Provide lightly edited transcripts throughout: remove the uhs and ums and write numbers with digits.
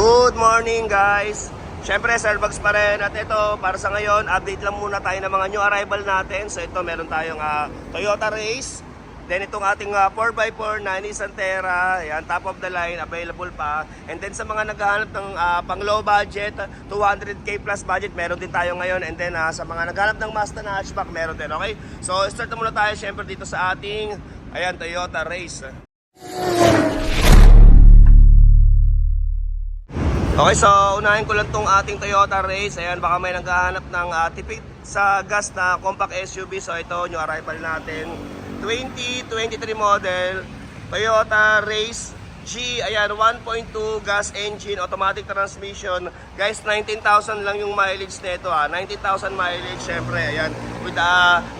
Good morning guys! Siyempre, Starbucks pa rin. At ito, para sa ngayon, update lang muna tayo ng mga new arrival natin. So ito, meron tayong Toyota Race. Then itong ating 4x4 na Nissan Terra. Yan, top of the line, available pa. And then sa mga naghahanap ng pang low budget, 200k plus budget, meron din tayo ngayon. And then sa mga naghahanap ng Mazda na hatchback, meron din. Okay? So start na muna tayo siyempre dito sa ating Toyota Race. Okay, so unahin ko lang tong ating Toyota Race. Ayan, baka may naghahanap ng tipid sa gas na compact SUV. So ito, new arrival natin. 2023 model Toyota Race G. Ayan, 1.2 gas engine, automatic transmission. Guys, 19,000 lang yung mileage nito 19,000 mileage, syempre. Ayan, with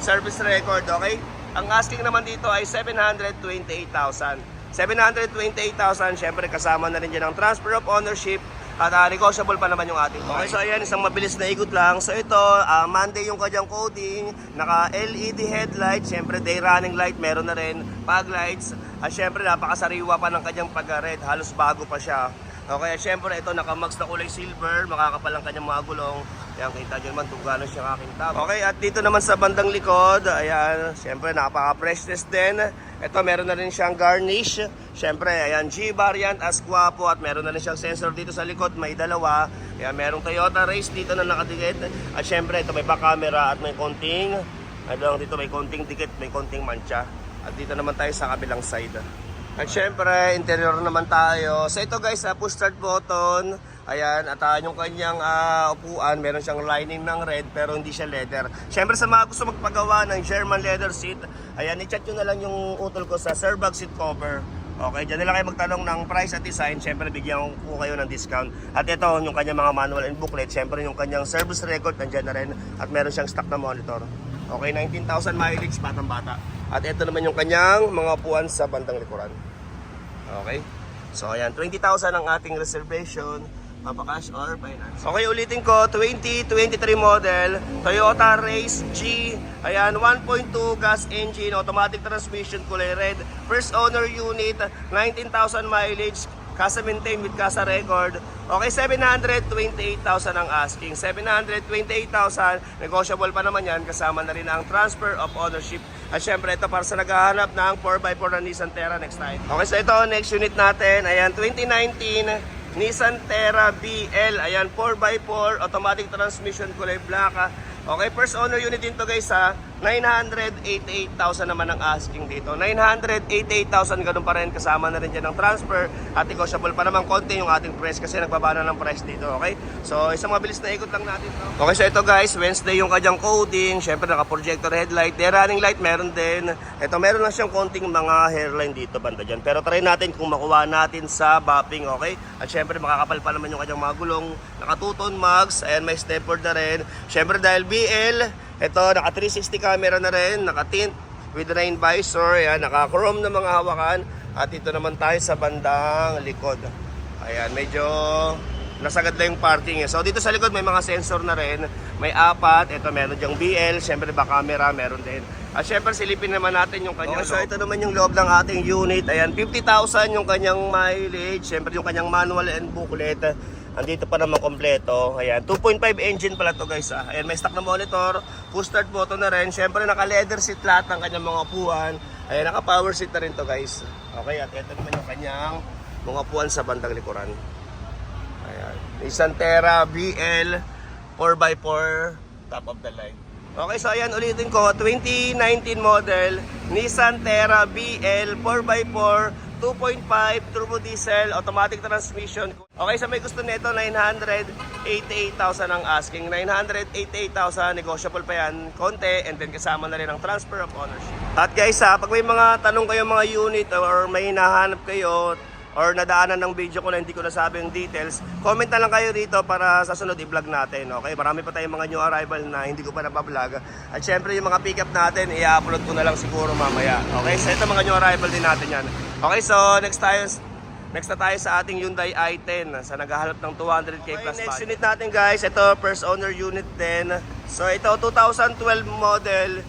service record, okay? Ang asking naman dito ay 728,000. 728,000, syempre kasama na rin dyan ang transfer of ownership. At negotiable pa naman yung ating price. Okay, so ayan, isang mabilis na ikot lang. So ito, Monday yung kanyang coding. Naka LED headlight. Siyempre, day running light. Meron na rin fog lights. At siyempre, napakasariwa pa ng kanyang pagka-red. Halos bago pa siya. Okay, siyempre, ito naka-max na kulay silver. Makakapal ang kanyang mga gulong. Ayan, kita nyo naman kung gano'n siya kakintab. Okay, at dito naman sa bandang likod, ayan, siyempre, napaka-freshness din. Ito, meron na rin siyang garnish. Siyempre, ayan, G-variant, as guwapo. At meron na rin siyang sensor dito sa likod. May dalawa. Ayan, merong Toyota Race dito na nakadikit. At siyempre, ito may back camera at may konting, dito may konting dikit, may konting mancha. At dito naman tayo sa kabilang side. At syempre, interior naman tayo. So ito guys, push start button. Ayan, at yung kanyang upuan, meron siyang lining ng red pero hindi siya leather. Syempre sa mga gusto magpagawa ng German leather seat, ayan, i-chat nyo na lang yung utol ko sa Starbucks seat cover. Okay, dyan nila kayo magtanong ng price at design. Syempre, bigyan ko kayo ng discount. At ito, yung kanyang mga manual and booklet. Syempre, yung kanyang service record, nandyan na rin. At meron siyang stock na monitor. Okay, 19,000 mileage, batang-bata. At ito naman yung kanyang mga upuan sa bandang likuran. Okay, so ayan, 20,000 ang ating reservation. Papa-cash or finance. Okay, ulitin ko, 2023 model Toyota Race G. Ayan, 1.2 gas engine, automatic transmission, kulay red. First owner unit, 19,000 mileage, kasa maintain with kasa record. Okay, 728,000 ang asking. 728,000, negotiable pa naman yan. Kasama na rin ang transfer of ownership. At syempre, ito para sa naghahanap ng 4x4 na Nissan Terra next time. Okay, so ito, next unit natin. Ayan, 2019 Nissan Terra BL. Ayan, 4x4, automatic transmission, kulay black. Okay, first owner unit din to guys 988,000 naman ang asking dito. 988,000, ganun pa rin. Kasama na rin dyan ng transfer. At negotiable pa naman konti yung ating price kasi nagbaba na ng price dito. Okay, so isang mabilis na ikot lang natin to. Okay, so ito guys, Wednesday yung kanyang coding. Syempre naka-projector headlight. Day running light meron din. Ito, meron lang siyang konting mga hairline dito banda dyan. Pero try natin kung makuha natin sa bopping. Okay, at syempre makakapal pa naman yung kanyang mga gulong. Naka 2-tone mags. Ayan, may stepboard na rin. Syempre dahil BL, ito, naka 360 camera na rin, naka tint with rain visor, ayan, naka chrome na mga hawakan. At ito naman tayo sa bandang likod. Ayan, medyo nasagad na yung parking. So dito sa likod may mga sensor na rin, may apat. Ito meron dyang BL, syempre back camera meron din. At syempre silipin naman natin yung kanyang so ito naman yung loob ng ating unit. Ayan, 50,000 yung kanyang mileage, syempre yung kanyang manual and booklet. Andito pa naman kompleto. Ayan, 2.5 engine pala to guys. Ayan, may stock na monitor, push start button na rin. Syempre naka leather seat lahat ng kanyang mga upuan. Ayan, naka power seat na rin to guys. Okay, at ito naman yung kanyang mga upuan sa bandang likuran. Ayan, Nissan Terra BL 4x4, top of the line. Okay, so ayan, ulitin ko, 2019 model Nissan Terra BL 4x4, 2.5 turbo diesel, automatic transmission. Okay, sa may gusto nito, 988,000 ang asking. 988,000, negotiable pa yan, konti, and then kasama na rin ang transfer of ownership. At guys, pag may mga tanong kayo mga unit or may hinahanap kayo or nadaanan ng video ko na hindi ko nasabi yung details, comment na lang kayo dito para sa sunod i-vlog natin. Okay, marami pa tayong mga new arrival na hindi ko pa napablog. At syempre yung mga pick up natin, i-upload ko na lang siguro mamaya. Okay, so ito mga new arrival din natin yan. Okay, so next na tayo sa ating Hyundai i10 sa naghahanap ng 200k plus budget. Next unit natin guys, ito first owner unit din. So ito 2012 model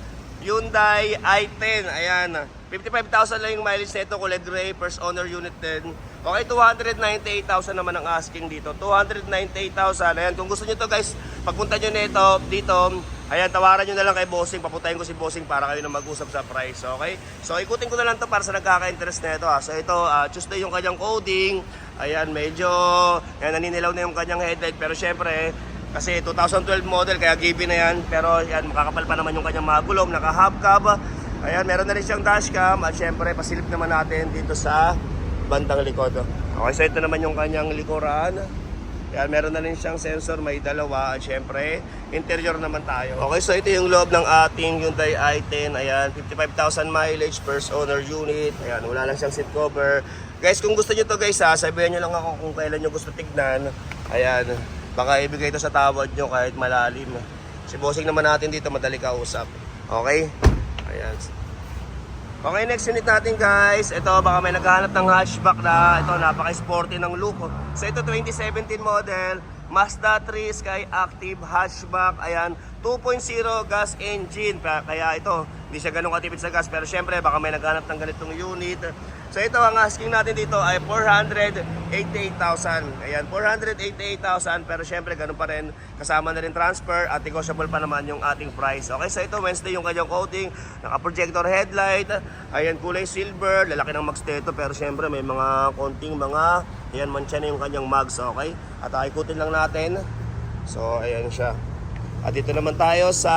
Hyundai i10. Ayan, 55,000 lang yung mileage nito, kulay gray, first owner unit din. Okay, 298,000 naman ang asking dito. 298,000. Ayan, kung gusto niyo to guys, pagpunta niyo nito dito, ayan, tawaran niyo na lang kay Bossing. Papuntahin ko si Bossing para kayo na mag-usap sa price, okay? So, ikutin ko na lang to para sa nagkaka-interest nito. So, ito, Tuesday yung kanyang coding. Ayan, medyo ayan, naninilaw na yung kanyang headlight. Pero syempre, kasi 2012 model, kaya given na yan. Pero yan, makakapal pa naman yung kanyang mga gulong, naka-hubcap. Ayan, meron na rin siyang dashcam. At syempre, pasilip naman natin dito sa bandang likod. Okay, so ito naman yung kanyang likuran. Ayan, meron na rin siyang sensor, may dalawa. At syempre, interior naman tayo. Okay, so ito yung loob ng ating Hyundai i10. Ayan, 55,000 mileage, first owner unit. Ayan, wala lang siyang seat cover. Guys, kung gusto nyo to guys sabihin nyo lang ako kung kailan nyo gusto tignan. Ayan, baka ibigay ito sa tawad nyo kahit malalim. Si Bossing naman natin dito, madali kausap. Okay? Ayan. Okay, next unit natin guys. Ito, baka may naghahanap ng hatchback na ito, napaka-sporty ng look. So ito, 2017 model, Mazda 3 Sky Active hatchback. Ayan, 2.0 gas engine. Kaya ito, hindi siya ganun katipid sa gas. Pero syempre, baka may naghahanap ng ganitong unit. So ito, ang asking natin dito ay 488,000. Ayan, 488,000. Pero syempre, ganun pa rin. Kasama na rin transfer at negotiable pa naman yung ating price. Okay, so ito, Wednesday yung kanyang coating. Naka-projector headlight. Ayan, kulay silver. Lalaki ng mags nito. Pero syempre, may mga konting mga, ayan, mancha na yung kanyang mags. Okay? At ikutin lang natin. So, ayan siya. At dito naman tayo sa,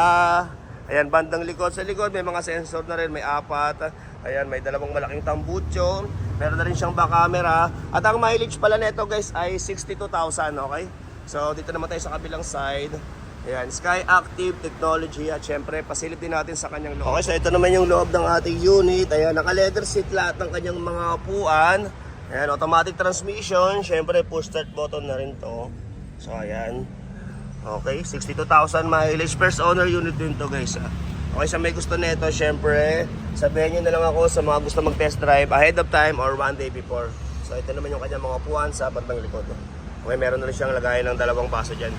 ayan, bandang likod. Sa likod, may mga sensor na rin. May apat. Ayan, may dalawang malaking tambucho. Meron na rin siyang back camera. At ang mileage pala nito guys ay 62,000, okay? So, dito naman tayo sa kabilang side. Ayan, Sky Active Technology. At syempre, pasilip din natin sa kanyang loob. Okay, so ito naman yung loob ng ating unit. Ayan, naka-leather seat lahat ng kanyang mga upuan. Ayan, automatic transmission. Syempre, push start button na rin to. So, ayan. Okay, 62,000 mileage. First owner unit din to guys. Okay, sa may gusto nito, syempre, sabihin nyo na lang ako sa mga gusto mag-test drive ahead of time or one day before. So, ito naman yung kanyang mga upuan sa bandang likod. Okay, meron na rin siyang lagayan ng dalawang baso dyan.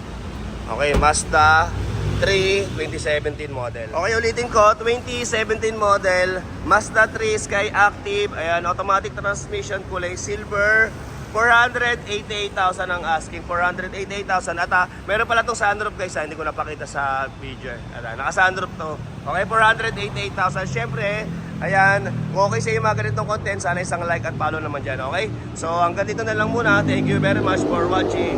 Okay, Mazda 3 2017 model. Okay, ulitin ko, 2017 model, Mazda 3 Sky Active. Ayan, automatic transmission, kulay silver. 488,000 ang asking, 488,000. At meron pala itong sunroof guys, hindi ko napakita sa video. Naka-sunroof to. Okay, 488,000. Siyempre, ayan, kung okay sa iyo mga ganitong content, sana isang like at follow naman dyan, okay? So, hanggang dito na lang muna. Thank you very much for watching.